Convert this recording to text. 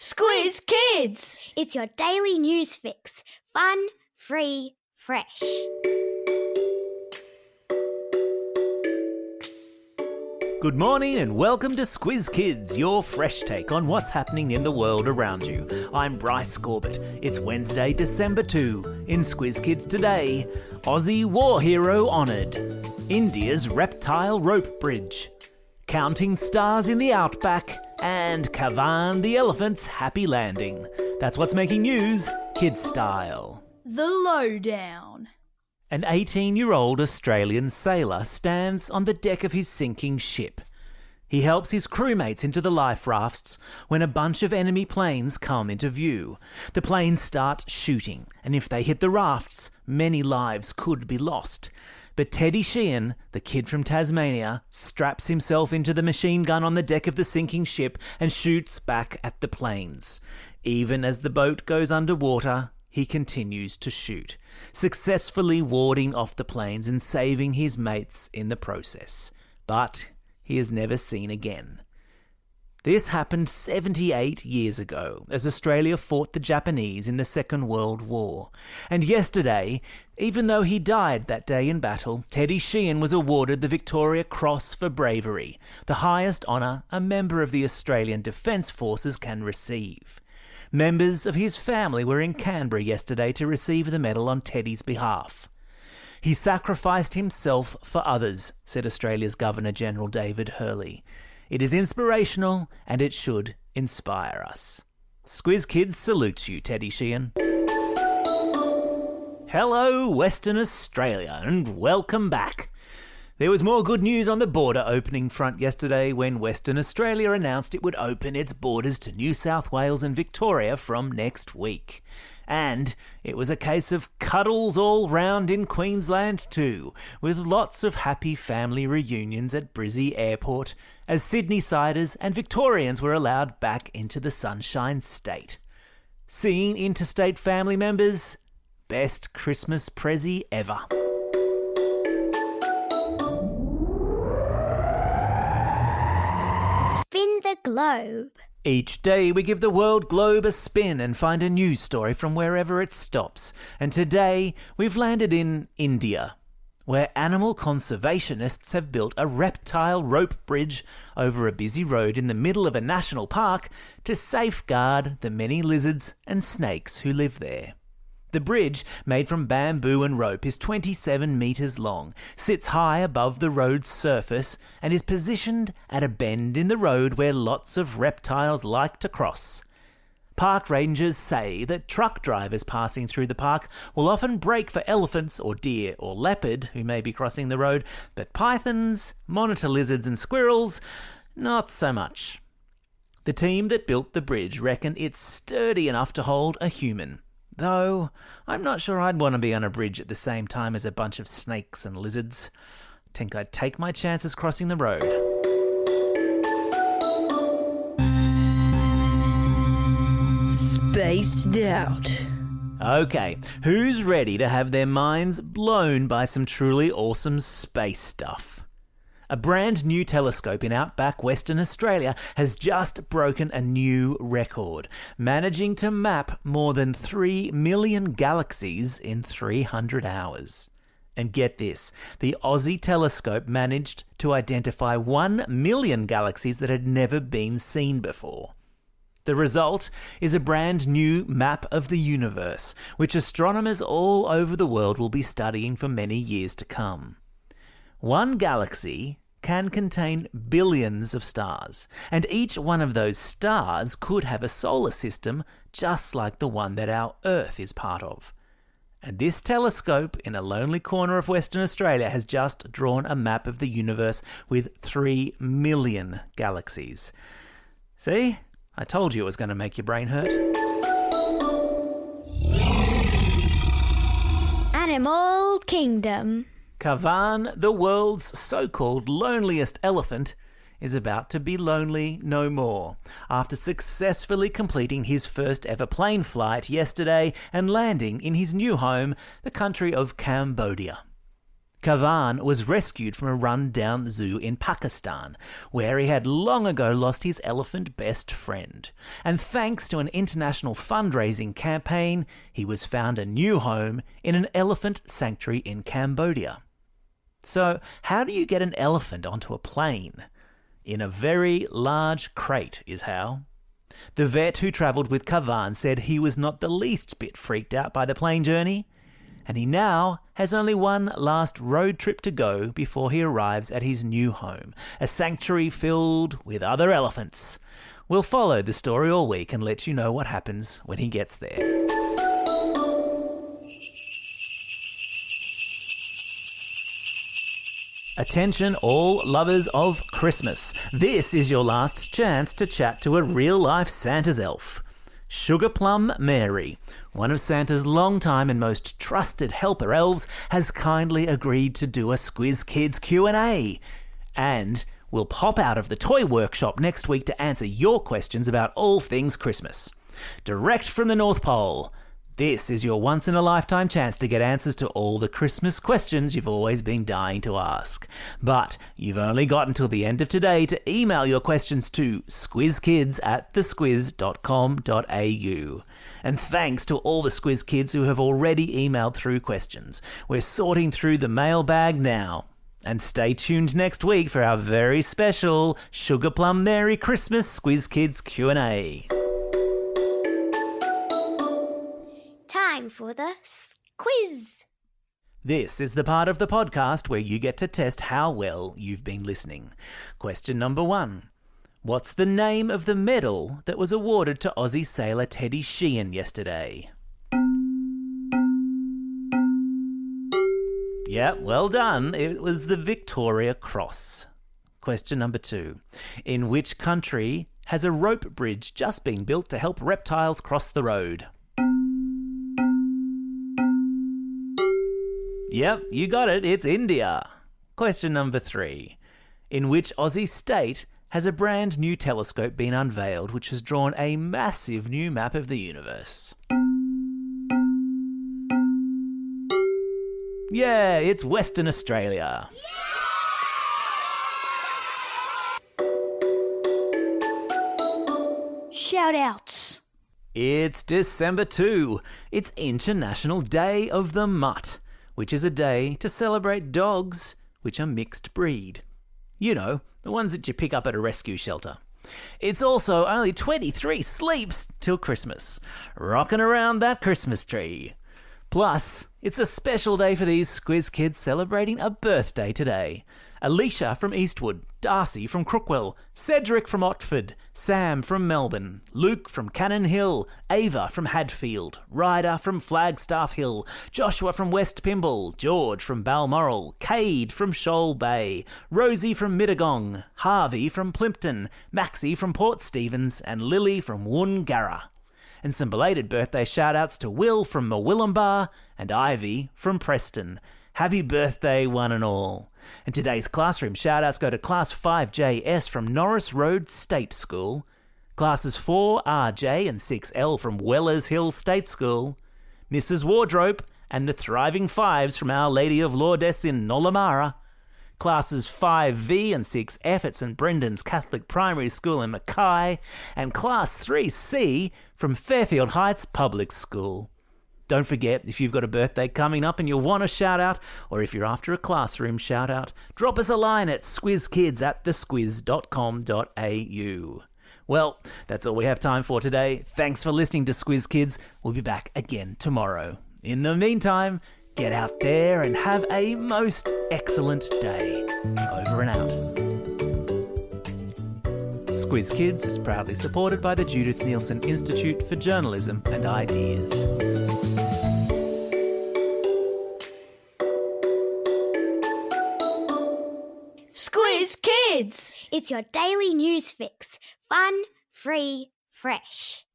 Squiz Kids! It's your daily news fix. Fun, free, fresh. Good morning and welcome to Squiz Kids, your fresh take on what's happening in the world around you. I'm Bryce Corbett. It's Wednesday, December 2. In Squiz Kids today, Aussie war hero honoured. India's reptile rope bridge. Counting stars in the outback. And Kavan the elephant's happy landing. That's what's making news, kids style. The lowdown. An 18-year-old Australian sailor stands on the deck of his sinking ship. He helps his crewmates into the life rafts when a bunch of enemy planes come into view. The planes start shooting, and if they hit the rafts, many lives could be lost. But Teddy Sheehan, the kid from Tasmania, straps himself into the machine gun on the deck of the sinking ship and shoots back at the planes. Even as the boat goes underwater, he continues to shoot, successfully warding off the planes and saving his mates in the process. But he is never seen again. This happened 78 years ago as Australia fought the Japanese in the Second World War. And yesterday, even though he died that day in battle, Teddy Sheehan was awarded the Victoria Cross for bravery, the highest honour a member of the Australian Defence Forces can receive. Members of his family were in Canberra yesterday to receive the medal on Teddy's behalf. He sacrificed himself for others, said Australia's Governor-General David Hurley. It is inspirational and it should inspire us. Squiz Kids salutes you, Teddy Sheehan. Hello, Western Australia, and welcome back. There was more good news on the border opening front yesterday when Western Australia announced it would open its borders to New South Wales and Victoria from next week. And it was a case of cuddles all round in Queensland too, with lots of happy family reunions at Brizzy Airport as Sydney-siders and Victorians were allowed back into the Sunshine State. Seeing interstate family members? Best Christmas prezzy ever. Spin the globe. Each day we give the world globe a spin and find a news story from wherever it stops. And today we've landed in India, where animal conservationists have built a reptile rope bridge over a busy road in the middle of a national park to safeguard the many lizards and snakes who live there. The bridge, made from bamboo and rope, is 27 metres long, sits high above the road's surface, and is positioned at a bend in the road where lots of reptiles like to cross. Park rangers say that truck drivers passing through the park will often brake for elephants or deer or leopard who may be crossing the road, but pythons, monitor lizards and squirrels, not so much. The team that built the bridge reckon it's sturdy enough to hold a human. Though, I'm not sure I'd want to be on a bridge at the same time as a bunch of snakes and lizards. I think I'd take my chances crossing the road. Spaced out. Okay, who's ready to have their minds blown by some truly awesome space stuff? A brand new telescope in outback Western Australia has just broken a new record, managing to map more than 3 million galaxies in 300 hours. And get this, the Aussie telescope managed to identify 1 million galaxies that had never been seen before. The result is a brand new map of the universe, which astronomers all over the world will be studying for many years to come. One galaxy can contain billions of stars, and each one of those stars could have a solar system just like the one that our Earth is part of. And this telescope in a lonely corner of Western Australia has just drawn a map of the universe with 3 million galaxies. See? I told you it was going to make your brain hurt. Animal Kingdom. Kavan, the world's so-called loneliest elephant, is about to be lonely no more after successfully completing his first ever plane flight yesterday and landing in his new home, the country of Cambodia. Kavan was rescued from a run-down zoo in Pakistan, where he had long ago lost his elephant best friend. And thanks to an international fundraising campaign, he was found a new home in an elephant sanctuary in Cambodia. So, how do you get an elephant onto a plane? In a very large crate is how. The vet who travelled with Kavan said he was not the least bit freaked out by the plane journey, and he now has only one last road trip to go before he arrives at his new home, a sanctuary filled with other elephants. We'll follow the story all week and let you know what happens when he gets there. Attention all lovers of Christmas. This is your last chance to chat to a real-life Santa's elf. Sugar Plum Mary, one of Santa's long-time and most trusted helper elves, has kindly agreed to do a Squiz Kids Q&A. And will pop out of the toy workshop next week to answer your questions about all things Christmas. Direct from the North Pole. This is your once-in-a-lifetime chance to get answers to all the Christmas questions you've always been dying to ask. But you've only got until the end of today to email your questions to squizkids@thesquiz.com.au. And thanks to all the Squiz Kids who have already emailed through questions. We're sorting through the mailbag now. And stay tuned next week for our very special Sugar Plum Merry Christmas Squiz Kids Q&A. Time for the quiz. This is the part of the podcast where you get to test how well you've been listening. Question number 1. What's the name of the medal that was awarded to Aussie sailor Teddy Sheehan yesterday? Yeah, well done. It was the Victoria Cross. Question number 2. In which country has a rope bridge just been built to help reptiles cross the road? Yep, you got it. It's India. Question number 3. In which Aussie state has a brand new telescope been unveiled which has drawn a massive new map of the universe? Yeah, it's Western Australia. Shout-outs. It's December 2. It's International Day of the Mutt, which is a day to celebrate dogs which are mixed breed. You know, the ones that you pick up at a rescue shelter. It's also only 23 sleeps till Christmas, rocking around that Christmas tree. Plus, it's a special day for these Squiz Kids celebrating a birthday today. Alicia from Eastwood, Darcy from Crookwell, Cedric from Otford, Sam from Melbourne, Luke from Cannon Hill, Ava from Hadfield, Ryder from Flagstaff Hill, Joshua from West Pymble, George from Balmoral, Cade from Shoal Bay, Rosie from Mittagong, Harvey from Plimpton, Maxie from Port Stephens, and Lily from Woongarra. And some belated birthday shout-outs to Will from Murwillumbah and Ivy from Preston. Happy birthday, one and all. And today's classroom shout-outs go to Class 5JS from Norris Road State School, Classes 4RJ and 6L from Wellers Hill State School, Mrs. Wardrope and the Thriving Fives from Our Lady of Lourdes in Nollamara, Classes 5V and 6F at St Brendan's Catholic Primary School in Mackay, and Class 3C from Fairfield Heights Public School. Don't forget, if you've got a birthday coming up and you want a shout-out, or if you're after a classroom shout-out, drop us a line at squizkids@thesquiz.com.au. Well, that's all we have time for today. Thanks for listening to Squiz Kids. We'll be back again tomorrow. In the meantime, get out there and have a most excellent day. Over and out. Squiz Kids is proudly supported by the Judith Neilson Institute for Journalism and Ideas. Squiz Kids! It's your daily news fix. Fun, free, fresh.